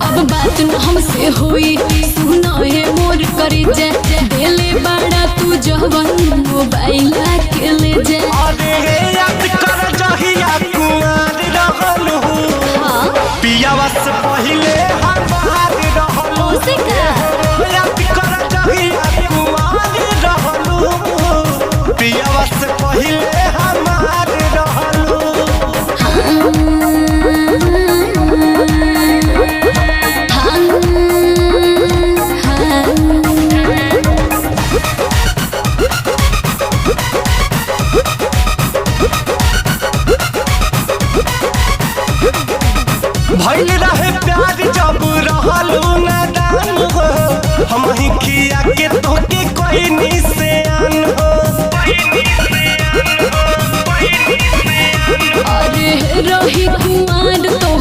अब बात न हमसे हुई सुना है मोर करे जा देले बड़ा तू जवन मोबाइल के ले जा। अरे याद कर जहिया कुमार रहलू पियावा से पहिले हम बाहर रहलू से का याद कर जहिया कुमार रहलू पियावा से पहिले हमार रहलू। भइल रहे प्यार जब रहलू नादान हो हम ही खिया के तोके कोई निशान हो। अरे रही कुमार तो